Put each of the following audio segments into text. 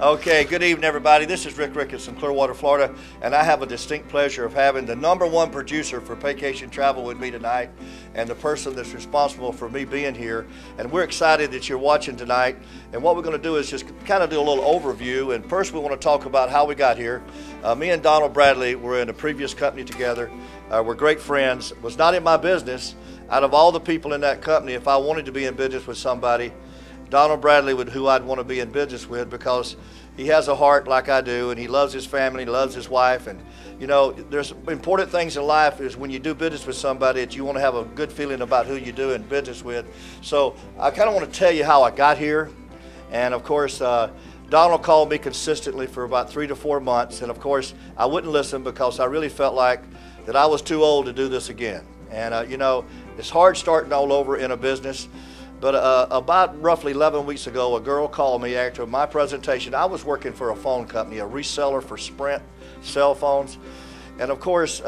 Okay, good evening, everybody. This is Rick Ricketts in Clearwater, Florida, and I have a distinct pleasure of having the #1 producer for Paycation Travel with me tonight, and the person that's responsible for me being here. And we're excited that you're watching tonight. And what we're going to do is just kind of do a little overview. And first, we want to talk about how we got here. Me and Donald Bradley were in a previous company together. We're great friends. Was not in my business. Out of all the people in that company, if I wanted to be in business with somebody, Donald Bradley would who I'd want to be in business with, because he has a heart like I do, and he loves his family, loves his wife. And you know, there's important things in life is when you do business with somebody that you want to have a good feeling about who you're doing business with. So I kind of want to tell you how I got here. And of course, Donald called me consistently for about 3 to 4 months, and of course I wouldn't listen because I really felt like that I was too old to do this again. And you know, it's hard starting all over in a business. But about roughly 11 weeks ago, a girl called me after my presentation. I was working for a phone company, a reseller for Sprint cell phones. And of course,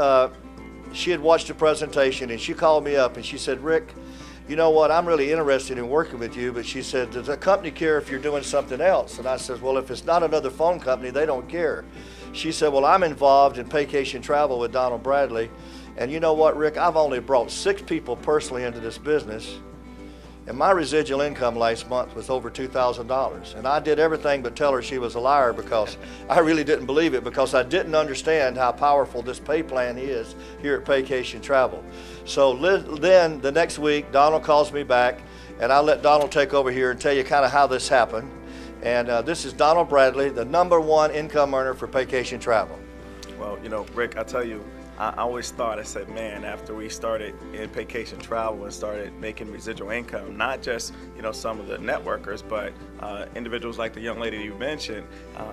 she had watched the presentation, and she called me up and she said, "Rick, you know what, I'm really interested in working with you." But she said, "Does the company care if you're doing something else?" And I said, "Well, if it's not another phone company, they don't care." She said, "Well, I'm involved in Paycation Travel with Donald Bradley. And you know what, Rick, I've only brought 6 people personally into this business. And my residual income last month was over $2,000. And I did everything but tell her she was a liar, because I really didn't believe it, because I didn't understand how powerful this pay plan is here at Paycation Travel. So then the next week, Donald calls me back, and I let Donald take over here and tell you kind of how this happened. And this is Donald Bradley, the #1 income earner for Paycation Travel. Well, you know, Rick, I tell you, I always thought, I said, man, after we started in Paycation Travel and started making residual income, not just, you know, some of the networkers, but individuals like the young lady you mentioned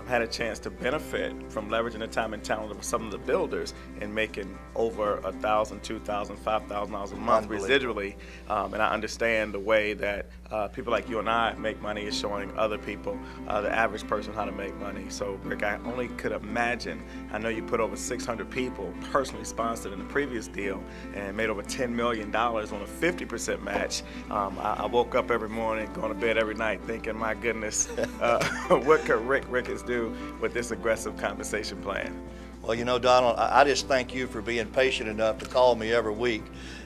had a chance to benefit from leveraging the time and talent of some of the builders and making over $1,000, $2,000, $5,000 a month residually. And I understand the way that people like you and I make money is showing other people, the average person, how to make money. So, Rick, I only could imagine. I know you put over 600 people personally sponsored in the previous deal and made over $10 million on a 50% match. I woke up every morning, going to bed every night thinking, my goodness, what could Rick Ricketts do with this aggressive compensation plan? Well, you know, Donald, I just thank you for being patient enough to call me every week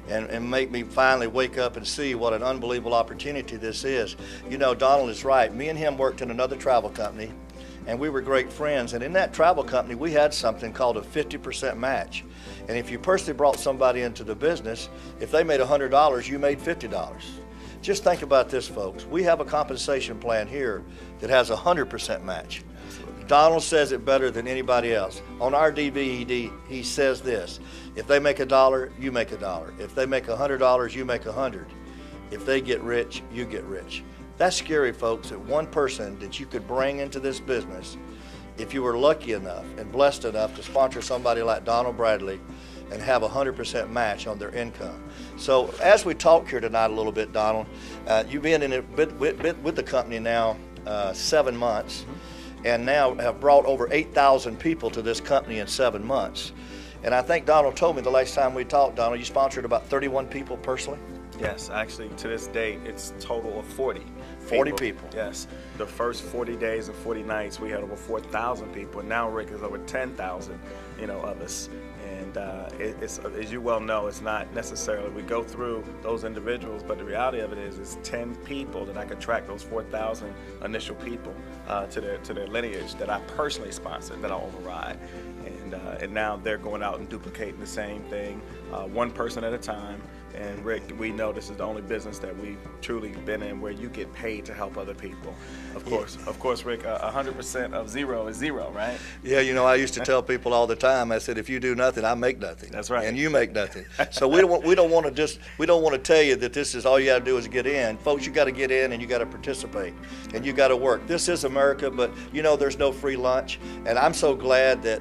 and make me finally wake up and see what an unbelievable opportunity this is. You know, Donald is right. Me and him worked in another travel company, and we were great friends. And in that travel company, we had something called a 50% match. And if you personally brought somebody into the business, if they made $100, you made $50. Just think about this, folks. We have a compensation plan here that has a 100% match. Donald says it better than anybody else. On our DVD, he says this: if they make $1, you make $1. If they make $100, you make $100. If they get rich, you get rich. That's scary, folks, that one person that you could bring into this business, if you were lucky enough and blessed enough to sponsor somebody like Donald Bradley and have a 100% match on their income. So as we talk here tonight a little bit, Donald, you've been in it with the company now 7 months, and now have brought over 8,000 people to this company in 7 months. And I think Donald told me the last time we talked, Donald, you sponsored about 31 people personally? Yes, actually, to this date, it's a total of 40. 40 people. Yes. The first 40 days and 40 nights, we had over 4,000 people. And now, Rick, is over 10,000, you know, of us. And it's, as you well know, it's not necessarily we go through those individuals, but the reality of it is it's 10 people that I could track those 4,000 initial people to their lineage that I personally sponsored, that I override. And now they're going out and duplicating the same thing, one person at a time. And Rick, we know this is the only business that we've truly been in where you get paid to help other people. Of course, Rick, 100% of zero is zero, right? Yeah, you know, I used to tell people all the time. I said, if you do nothing, I make nothing. That's right. And you make nothing. So we don't want to tell you that this is all you got to do is get in, folks. You got to get in and you got to participate and you got to work. This is America, but you know, there's no free lunch. And I'm so glad that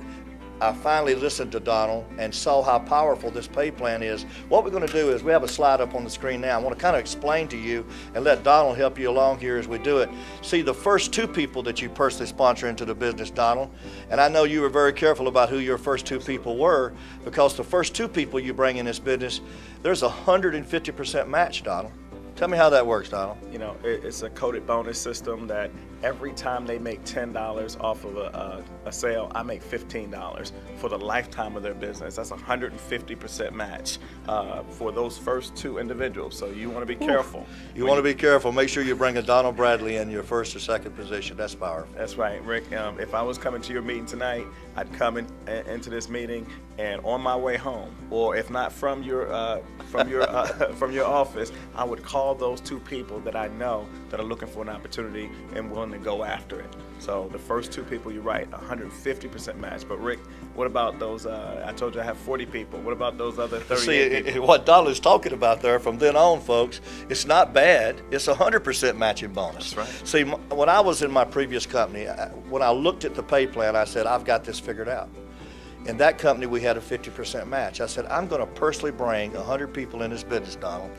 I finally listened to Donald and saw how powerful this pay plan is. What we're going to do is we have a slide up on the screen now. I want to kind of explain to you and let Donald help you along here as we do it. See, the first 2 people that you personally sponsor into the business, Donald, and I know you were very careful about who your first 2 people were, because the first 2 people you bring in this business, there's a 150% match, Donald. Tell me how that works, Donald. You know, it's a coded bonus system that every time they make $10 off of a sale, I make $15 for the lifetime of their business. That's a 150% match for those first 2 individuals. So you want to be careful. You want to be careful. Make sure you bring a Donald Bradley in your first or second position. That's powerful. That's right, Rick. If I was coming to your meeting tonight, I'd come into this meeting, and on my way home, or if not from your from your office, I would call those 2 people that I know that are looking for an opportunity and willing to go after it. So the first 2 people, you're right, 150% match. But Rick, what about those? I told you I have 40 people. What about those other 38 people? What Donald is talking about there, from then on, folks, it's not bad. It's 100% matching bonus. That's right. See, when I was in my previous company, when I looked at the pay plan, I said, I've got this figured out. In that company, we had a 50% match. I said, I'm going to personally bring 100 people in this business, Donald,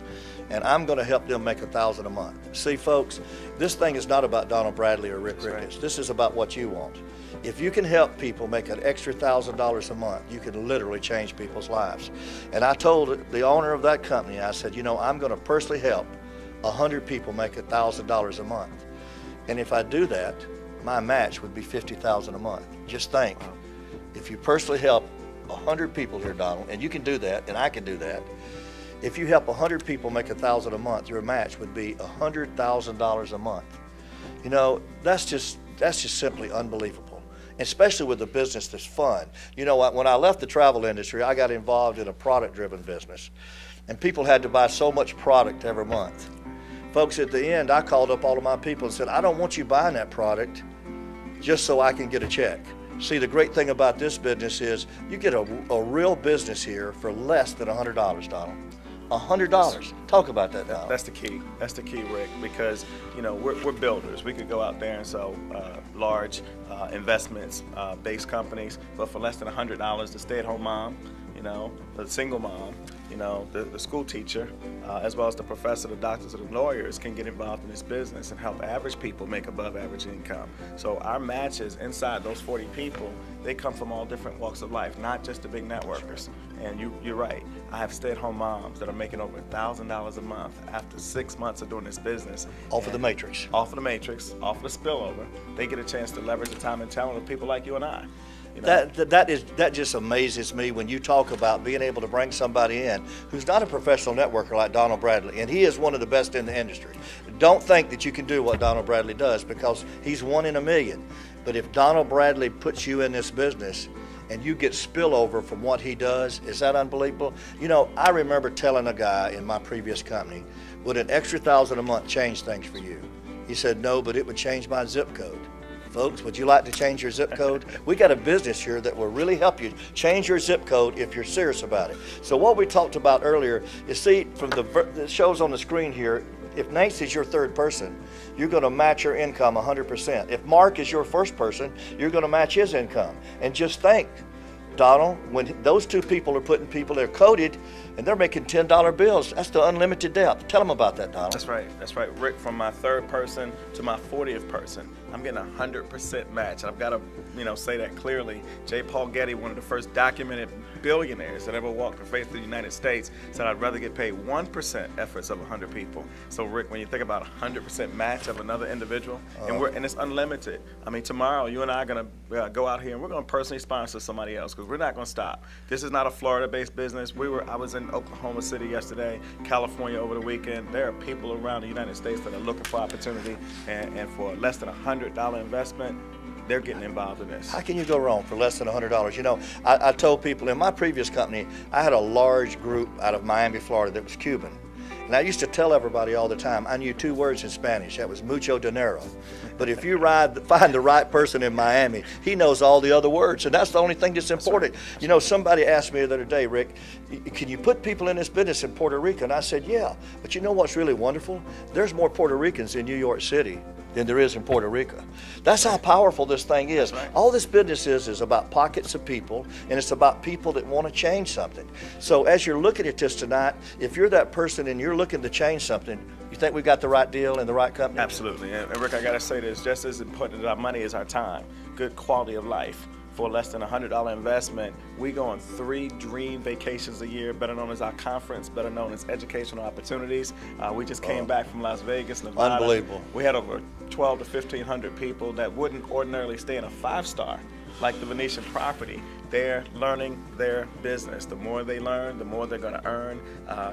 and I'm going to help them make $1,000 a month. See, folks, this thing is not about Donald Bradley or Rick Ricketts. Right. This is about what you want. If you can help people make an extra $1,000 a month, you can literally change people's lives. And I told the owner of that company, I said, you know, I'm going to personally help 100 people make $1,000 a month. And if I do that, my match would be $50,000 a month. Just think. If you personally help 100 people here, Donald, and you can do that, and I can do that, if you help 100 people make $1,000 a month, your match would be $100,000 a month. You know, that's just simply unbelievable, especially with a business that's fun. You know, when I left the travel industry, I got involved in a product-driven business, and people had to buy so much product every month. Folks, at the end, I called up all of my people and said, I don't want you buying that product just so I can get a check. See, the great thing about this business is you get a real business here for less than $100, Donald. $100. Talk about that, Donald. That's the key. That's the key, Rick, because, you know, we're builders. We could go out there and sell large investments based companies, but for less than $100, the stay-at-home mom, you know, the single mom, you know, the school teacher, as well as the professor, the doctors, and the lawyers can get involved in this business and help average people make above average income. So our matches inside those 40 people, they come from all different walks of life, not just the big networkers. And you're right. I have stay-at-home moms that are making over $1,000 a month after 6 months of doing this business. Off of the matrix. Off of the matrix, off of the spillover. They get a chance to leverage the time and talent of people like you and I. You know? That just amazes me when you talk about being able to bring somebody in who's not a professional networker like Donald Bradley, and he is one of the best in the industry. Don't think that you can do what Donald Bradley does, because he's 1 in a million. But if Donald Bradley puts you in this business and you get spillover from what he does, is that unbelievable? You know, I remember telling a guy in my previous company, would an extra $1,000 a month change things for you? He said, no, but it would change my zip code. Folks, would you like to change your zip code? We got a business here that will really help you change your zip code if you're serious about it. So what we talked about earlier is, see, from the shows on the screen here, if Nancy's your 3rd person, you're going to match your income 100%. If Mark is your 1st person, you're going to match his income. And just think, Donald, when those 2 people are putting people, they're coded, and they're making $10 bills. That's the unlimited depth. Tell them about that, Donald. That's right. That's right. Rick, from my 3rd person to my 40th person, I'm getting 100% match. I've got to, you know, say that clearly. J. Paul Getty, one of the first documented billionaires that ever walked the face of the United States, said I'd rather get paid 1% efforts of 100 people. So Rick, when you think about 100% match of another individual, and it's unlimited. I mean, tomorrow you and I are going to go out here and we're going to personally sponsor somebody else, because we're not going to stop. This is not a Florida-based business. I was in Oklahoma City yesterday, California over the weekend. There are people around the United States that are looking for opportunity, and for less than $100 investment, they're getting involved in this. How can you go wrong for less than $100? You know, I told people in my previous company, I had a large group out of Miami, Florida that was Cuban. And I used to tell everybody all the time, I knew 2 words in Spanish. That was mucho dinero. But if you find the right person in Miami, he knows all the other words, and that's the only thing that's important. That's right. You know, somebody asked me the other day, Rick, can you put people in this business in Puerto Rico? And I said, yeah. But you know what's really wonderful? There's more Puerto Ricans in New York City than there is in Puerto Rico. That's how powerful this thing is. Right. All this business is about pockets of people, and it's about people that want to change something. So as you're looking at this tonight, if you're that person and you're looking to change something, you think we got the right deal in the right company? Absolutely. And Rick, I got to say this, just as important as our money is our time, good quality of life for less than $100 investment, we go on 3 dream vacations a year, better known as our conference, better known as educational opportunities. We just came back from Las Vegas, Nevada. Unbelievable. We had over 12 to 1,500 people that wouldn't ordinarily stay in a 5-star like the Venetian property. They're learning their business. The more they learn, the more they're going to earn.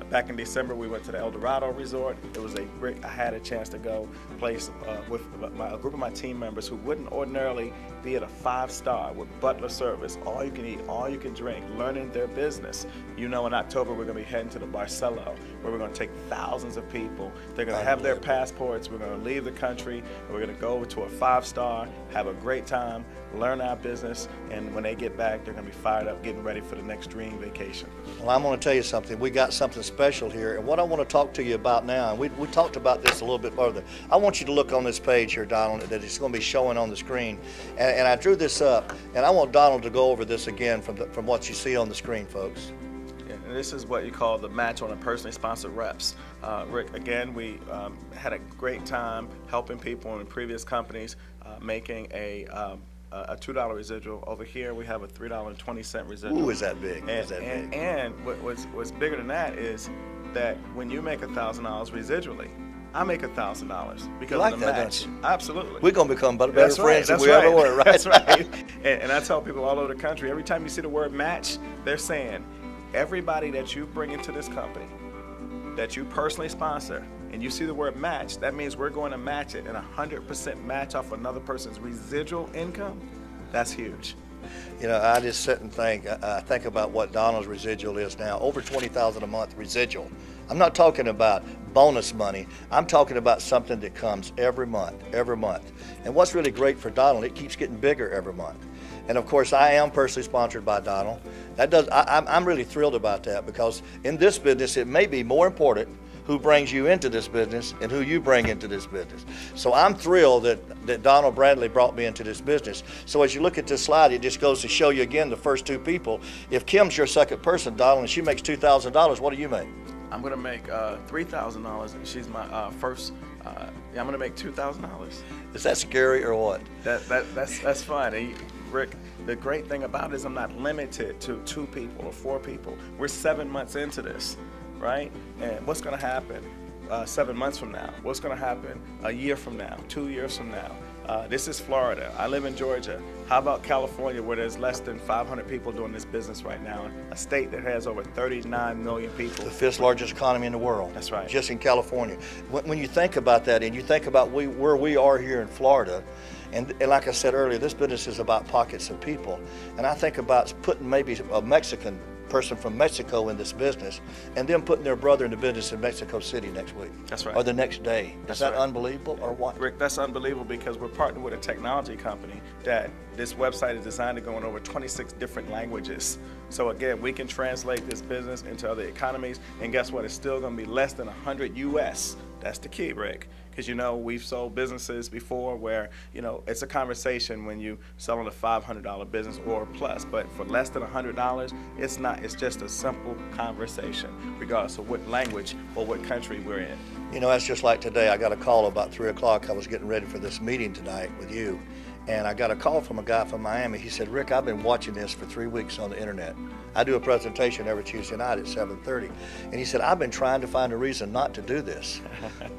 Back in December, we went to the El Dorado Resort. It was a great, I had a chance to go place with a group of my team members who wouldn't ordinarily be at a 5-star with butler service, all you can eat, all you can drink, learning their business. You know, in October, we're going to be heading to the Barcelo, where we're going to take thousands of people. They're going to have their passports. We're going to leave the country, and we're going to go to a 5-star, have a great time, learn our business, and when they get back, they're going to be fired up, getting ready for the next dream vacation. Well, I'm going to tell you something. We got something special here, and what I want to talk to you about now, and we talked about this a little bit further. I want you to look on this page here, Donald, that it's going to be showing on the screen, and I drew this up, and I want Donald to go over this again from what you see on the screen, folks. And this is what you call the match on a personally sponsored reps. Rick, again, we had a great time helping people in previous companies making a $2 residual. Over here, we have a $3.20 residual. Ooh, is that big? And what's bigger than that is that when you make $1,000 residually, I make $1,000 because like of the that, match. don't you? Absolutely. We're going to become better That's friends right, than we ever were, right? That's right. And I tell people all over the country, every time you see the word match, they're saying, everybody that you bring into this company, that you personally sponsor, and you see the word match, that means we're going to match it, and 100% match off another person's residual income. That's huge. You know, I just sit and think about what Donald's residual is now, over $20,000 a month residual. I'm not talking about bonus money. I'm talking about something that comes every month. And what's really great for Donald, it keeps getting bigger every month. And of course, I am personally sponsored by Donald. I'm really thrilled about that, because in this business, it may be more important who brings you into this business and who you bring into this business. So I'm thrilled that Donald Bradley brought me into this business. So as you look at this slide, it just goes to show you again the first 2 people. If Kim's your second person, Donald, and she makes $2,000, what do you make? I'm going to make $3,000, and she's my first. I'm going to make $2,000. Is that scary or what? That's fine. And Rick, the great thing about it is I'm not limited to 2 people or 4 people. We're 7 months into this, right? And what's going to happen 7 months from now? What's going to happen a year from now, 2 years from now? This is Florida. I live in Georgia. How about California, where there's less than 500 people doing this business right now? A state that has over 39 million people. The 5th largest economy in the world. That's right. Just in California. When you think about that, and you think about where we are here in Florida, and like I said earlier, this business is about pockets of people. And I think about putting maybe a Mexican person from Mexico in this business, and then putting their brother in the business in Mexico City next week. That's right. Or the next day. Is that right. Unbelievable or what? Rick, that's unbelievable, because we're partnered with a technology company that this website is designed to go in over 26 different languages. So again, we can translate this business into other economies, and guess what? It's still going to be less than 100 US. That's the key, Rick. Because, you know, we've sold businesses before where, you know, it's a conversation when you selling a $500 business or plus. But for less than $100, it's not. It's just a simple conversation, regardless of what language or what country we're in. You know, that's just like today. I got a call about 3 o'clock. I was getting ready for this meeting tonight with you. And I got a call from a guy from Miami. He said, Rick, I've been watching this for 3 weeks on the internet. I do a presentation every Tuesday night at 7:30. And he said, I've been trying to find a reason not to do this.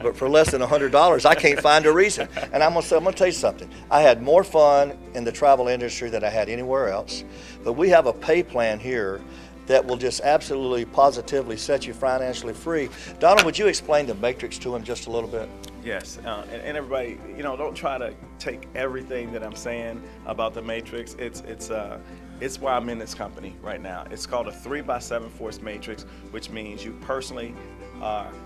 But for less than $100, I can't find a reason. And I'm going to tell you something. I had more fun in the travel industry than I had anywhere else. But we have a pay plan here that will just absolutely positively set you financially free. Donald, would you explain the matrix to him just a little bit? Yes, and everybody, you know, don't try to take everything that I'm saying about the matrix. It's why I'm in this company right now. It's called a 3x7 force matrix, which means you personally,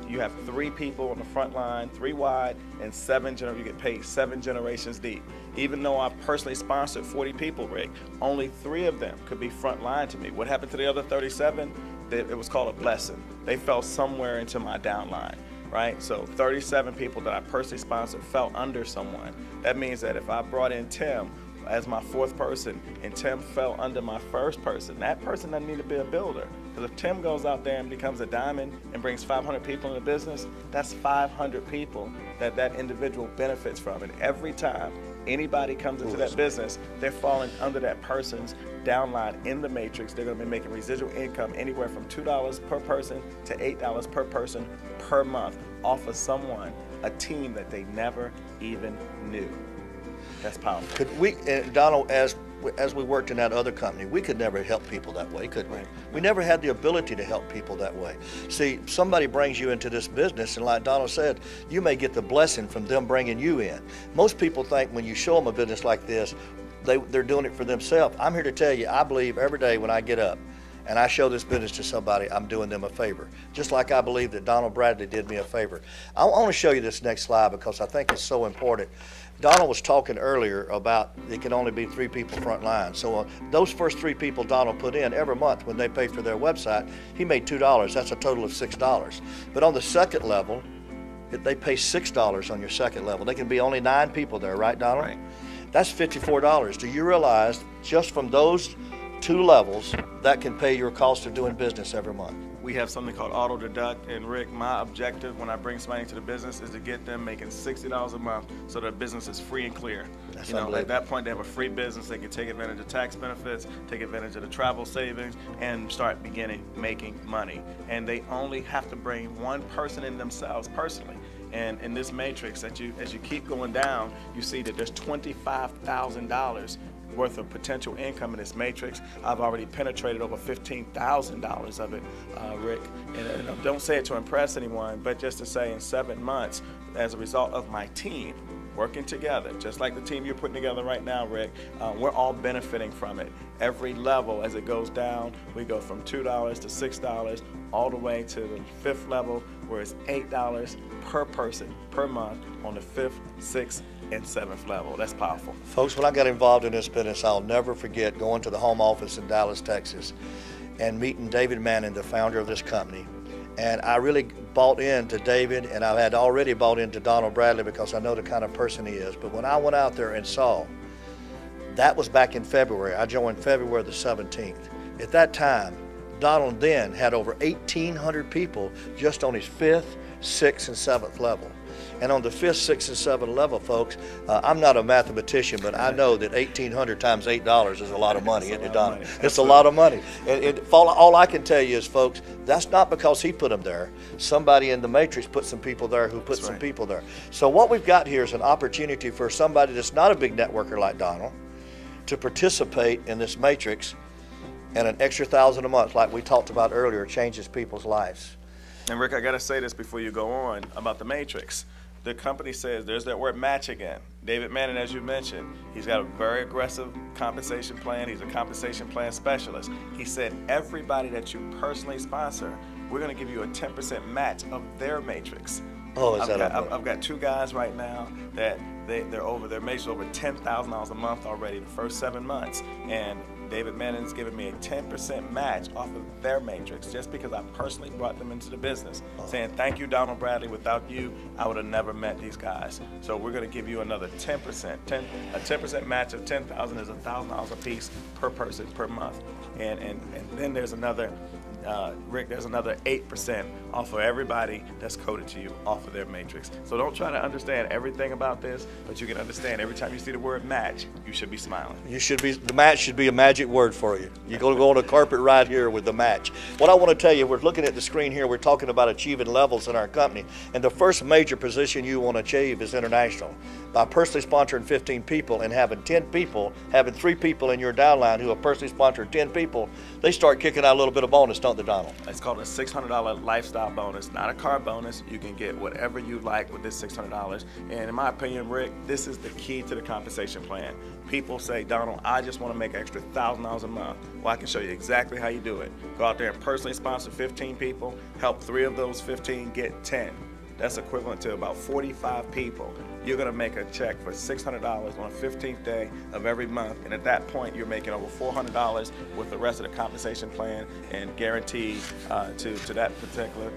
you have 3 people on the front line, 3 wide, and you get paid 7 generations deep. Even though I personally sponsored 40 people, Rick, only 3 of them could be front line to me. What happened to the other 37? It was called a blessing. They fell somewhere into my downline. Right? So 37 people that I personally sponsored fell under someone. That means that if I brought in Tim as my 4th person and Tim fell under my 1st person, that person doesn't need to be a builder. Because if Tim goes out there and becomes a diamond and brings 500 people in the business, that's 500 people that individual benefits from. And every time anybody comes into that business, they're falling under that person's downline in the matrix. They're going to be making residual income anywhere from $2 per person to $8 per person per month off of someone, a team that they never even knew. That's powerful. Could we, Donald, as we worked in that other company, we could never help people that way, could we? Right. We never had the ability to help people that way. See, somebody brings you into this business, and like Donald said, you may get the blessing from them bringing you in. Most people think when you show them a business like this, they're doing it for themselves. I'm here to tell you, I believe every day when I get up and I show this business to somebody, I'm doing them a favor. Just like I believe that Donald Bradley did me a favor. I want to show you this next slide because I think it's so important. Donald was talking earlier about it can only be 3 people front line. So those first 3 people Donald put in every month when they pay for their website, he made $2. That's a total of $6. But on the second level, they pay $6 on your second level. They can be only 9 people there, right, Donald? Right. That's $54. Do you realize just from those 2 levels, that can pay your cost of doing business every month? We have something called auto deduct, and Rick, my objective when I bring somebody into the business is to get them making $60 a month so their business is free and clear. That's at that point they have a free business. They can take advantage of tax benefits, take advantage of the travel savings, and start beginning making money. And they only have to bring one person in themselves personally. And in this matrix, as you keep going down, you see that there's $25,000 worth of potential income in this matrix. I've already penetrated over $15,000 of it, Rick. And don't say it to impress anyone, but just to say in 7 months, as a result of my team working together, just like the team you're putting together right now, Rick, we're all benefiting from it. Every level as it goes down, we go from $2 to $6, all the way to the 5th level, where it's $8 per person per month on the 5th, 6th, and 7th level. That's powerful. Folks, when I got involved in this business, I'll never forget going to the home office in Dallas, Texas, and meeting David Manning, the founder of this company. And I really bought into David, and I had already bought into Donald Bradley because I know the kind of person he is. But when I went out there and saw, that was back in February. I joined February the 17th. At that time, Donald then had over 1,800 people just on his 5th, 6th, and 7th level. And on the 5th, 6th, and 7th level, folks, I'm not a mathematician, but I know that 1,800 times $8 is a lot of money, isn't it, Donald? It's a lot of money. And all I can tell you is, folks, that's not because he put them there. Somebody in the matrix put some people there who put some people there. So what we've got here is an opportunity for somebody that's not a big networker like Donald to participate in this matrix, and an extra $1,000 a month, like we talked about earlier, changes people's lives. And Rick, I got to say this before you go on about the matrix. The company says, there's that word match again. David Manning, as you mentioned, he's got a very aggressive compensation plan. He's a compensation plan specialist. He said, everybody that you personally sponsor, we're going to give you a 10% match of their matrix. Oh, is I've got 2 guys right now that they're making over $10,000 a month already the first 7 months, and David Manning's giving me a 10% match off of their matrix just because I personally brought them into the business, saying thank you, Donald Bradley. Without you, I would have never met these guys. So we're going to give you another 10%. A 10% match of $10,000 is $1,000 a piece per person per month, and then there's another. Rick, there's another 8% off of everybody that's coded to you off of their matrix. So don't try to understand everything about this, but you can understand every time you see the word match, you should be smiling. The match should be a magic word for you. You're going to go on a carpet right here with the match. What I want to tell you, we're looking at the screen here, we're talking about achieving levels in our company, and the first major position you want to achieve is international. By personally sponsoring 15 people and having 10 people, having 3 people in your downline who have personally sponsored 10 people, they start kicking out a little bit of bonus, don't they, Donald? It's called a $600 lifestyle bonus, not a car bonus. You can get whatever you like with this $600. And in my opinion, Rick, this is the key to the compensation plan. People say, Donald, I just want to make an extra $1,000 a month. Well, I can show you exactly how you do it. Go out there and personally sponsor 15 people, help 3 of those 15 get 10. That's equivalent to about 45 people. You're going to make a check for $600 on the 15th day of every month, and at that point you're making over $400 with the rest of the compensation plan, and guaranteed to that particular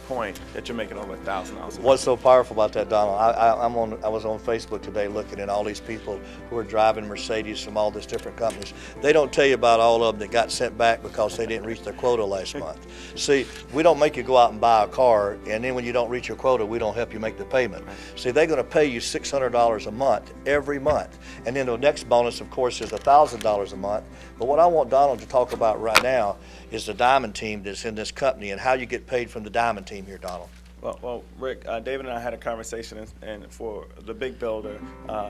point that you're making over $1,000. What's so powerful about that, Donald? I was on Facebook today looking at all these people who are driving Mercedes from all these different companies. They don't tell you about all of them that got sent back because they didn't reach their quota last month. See, we don't make you go out and buy a car, and then when you don't reach your quota, we don't help you make the payment. See, they're going to pay you $600 a month every month, and then the next bonus, of course, is $1,000 a month. But what I want Donald to talk about right now is the diamond team that's in this company and how you get paid from the diamond team here, Donald. Well, Rick, David and I had a conversation, and for the big builder,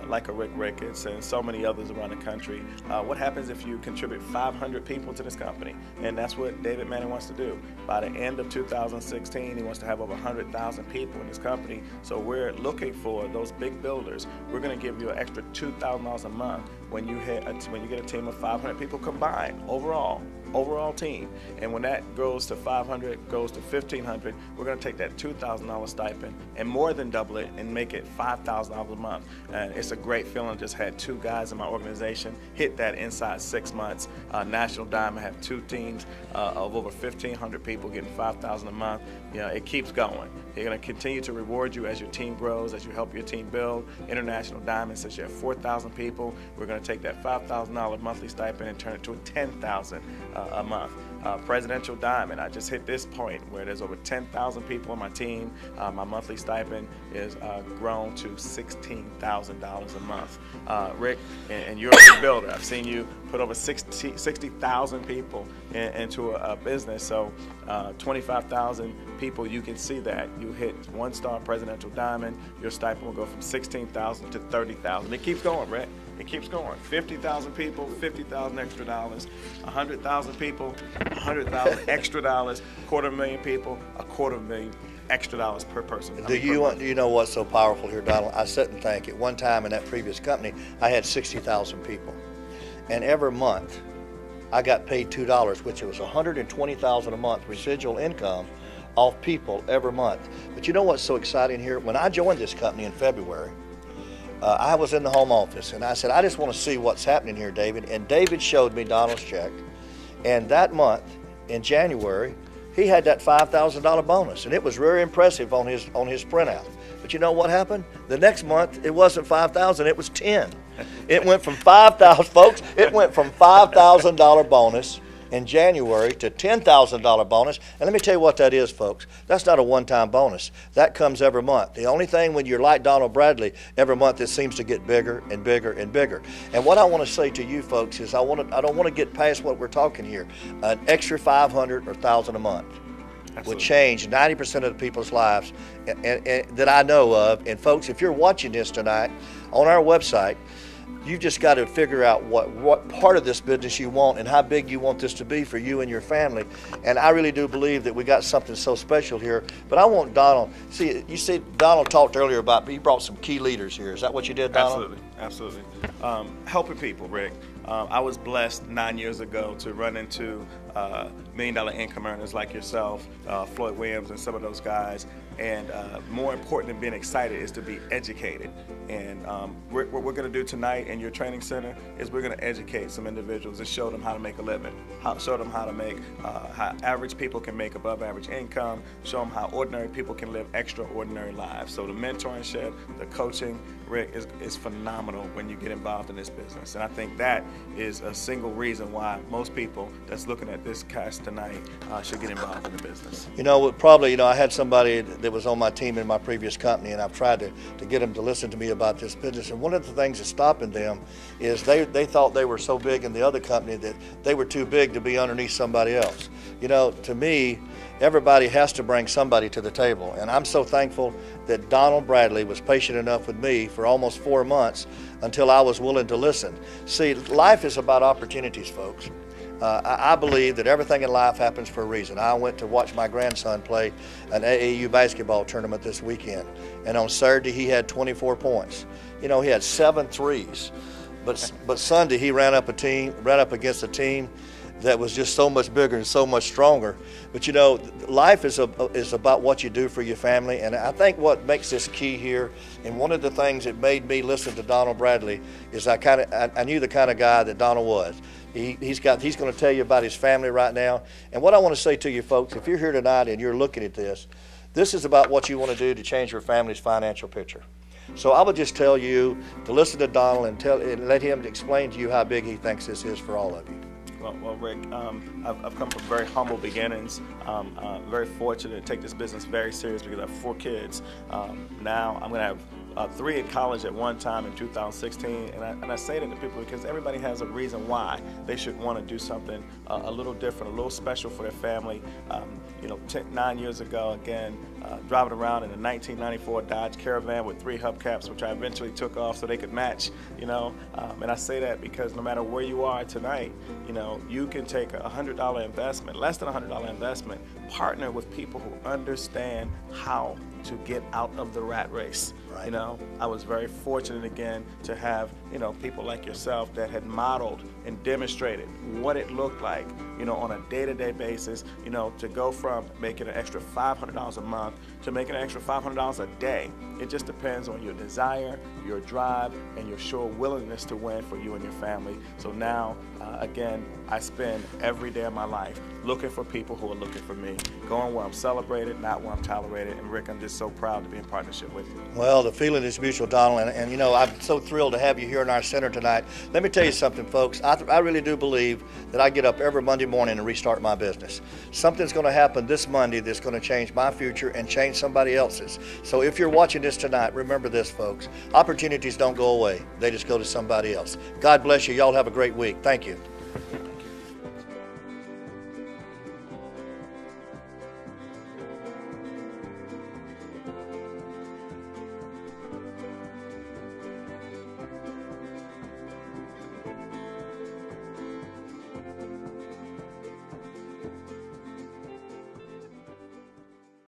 like a Rick Ricketts and so many others around the country, what happens if you contribute 500 people to this company? And that's what David Manning wants to do. By the end of 2016, he wants to have over 100,000 people in this company. So we're looking for those big builders. We're going to give you an extra $2,000 a month when you get a team of 500 people combined overall team. And when that goes to 500, goes to 1,500, we're going to take that $2,000 stipend and more than double it and make it $5,000 a month. And it's a great feeling. Just had 2 guys in my organization hit that inside 6 months. National Diamond have 2 teams of over 1,500 people getting $5,000 a month. You know, it keeps going. They're going to continue to reward you as your team grows, as you help your team build. International Diamond, since you have 4,000 people, we're going to take that $5,000 monthly stipend and turn it to a $10,000 a month. Presidential Diamond, I just hit this point where there's over 10,000 people on my team. My monthly stipend is grown to $16,000 a month. Rick, and you're a big builder. I've seen you put over 60,000 people into a business. So 25,000 people, you can see that. You hit 1-star Presidential Diamond, your stipend will go from $16,000 to $30,000. It keeps going, Rick. It keeps going. 50,000 people, $50,000 extra dollars. 100,000 people, 100,000 extra dollars. 250,000 people, $250,000 extra dollars per person. Do you know what's so powerful here, Donald? I sit and think. At one time in that previous company, I had 60,000 people, and every month I got paid $2, which was $120,000 a month residual income off people every month. But you know what's so exciting here? When I joined this company in February, I was in the home office, and I said, I just want to see what's happening here, David. And David showed me Donald's check. And that month, in January, he had that $5,000 bonus, and it was very impressive on his printout. But you know what happened? The next month, it wasn't $5,000, it was $10,000. It went from $5,000, folks, it went from $5,000 bonus in January to $10,000 bonus. And let me tell you what that is, folks. That's not a one-time bonus. That comes every month. The only thing when you're like Donald Bradley, every month it seems to get bigger and bigger and bigger. And what I want to say to you folks is I don't want to get past what we're talking here. An extra $500 or $1,000 a month would change 90% of the people's lives and that I know of. And folks, if you're watching this tonight on our website, you've just got to figure out what part of this business you want and how big you want this to be for you and your family. And I really do believe that we got something so special here. But I want Donald, you see Donald talked earlier about, he brought some key leaders here. Is that what you did, Donald? Absolutely. Helping people, Rick. I was blessed 9 years ago to run into $1 million income earners like yourself, Floyd Williams and some of those guys. And more important than being excited is to be educated. And what we're going to do tonight in your training center is we're going to educate some individuals and show them how to make a living, show them how to make, how average people can make above average income, show them how ordinary people can live extraordinary lives. So the mentorship, the coaching, Rick, is phenomenal when you get involved in this business. And I think that is a single reason why most people that's looking at this cast tonight should get involved in the business. You know, probably, I had somebody that was on my team in my previous company, and I've tried to get them to listen to me about this business. And one of the things that's stopping them is they thought they were so big in the other company that they were too big to be underneath somebody else. You know, to me, everybody has to bring somebody to the table. And I'm so thankful that Donald Bradley was patient enough with me for almost 4 months until I was willing to listen. See, life is about opportunities, folks. I believe that everything in life happens for a reason. I went to watch my grandson play an AAU basketball tournament this weekend, and on Saturday he had 24 points. You know, he had 7 threes, but Sunday he ran up against a team that was just so much bigger and so much stronger. But you know, life is about what you do for your family, and I think what makes this key here, and one of the things that made me listen to Donald Bradley is I knew the kind of guy that Donald was. He's going to tell you about his family right now. And what I want to say to you folks, if you're here tonight and you're looking at this is about what you want to do to change your family's financial picture. So I would just tell you to listen to Donald and let him explain to you how big he thinks this is for all of you. Well, Rick, I've come from very humble beginnings. Very fortunate to take this business very serious because I have 4 kids. Now I'm going to have 3 in college at one time in 2016, and I say that to people because everybody has a reason why they should want to do something a little different, a little special for their family. 9 years ago, again, driving around in a 1994 Dodge Caravan with 3 hubcaps, which I eventually took off so they could match, and I say that because no matter where you are tonight, you can take a $100 investment, less than a $100 investment, partner with people who understand how to get out of the rat race. Right. I was very fortunate again to have, people like yourself that had modeled and demonstrated what it looked like, on a day-to-day basis, to go from making an extra $500 a month to making an extra $500 a day. It just depends on your desire, your drive, and your sure willingness to win for you and your family. So now, again, I spend every day of my life looking for people who are looking for me, going where I'm celebrated, not where I'm tolerated. And Rick, I'm just so proud to be in partnership with you. Well, the feeling is mutual, Donald, and I'm so thrilled to have you here in our center tonight. Let me tell you something, folks. I really do believe that I get up every Monday morning and restart my business. Something's going to happen this Monday that's going to change my future and change somebody else's. So if you're watching this tonight, remember this, folks. Opportunities don't go away. They just go to somebody else. God bless you. Y'all have a great week. Thank you.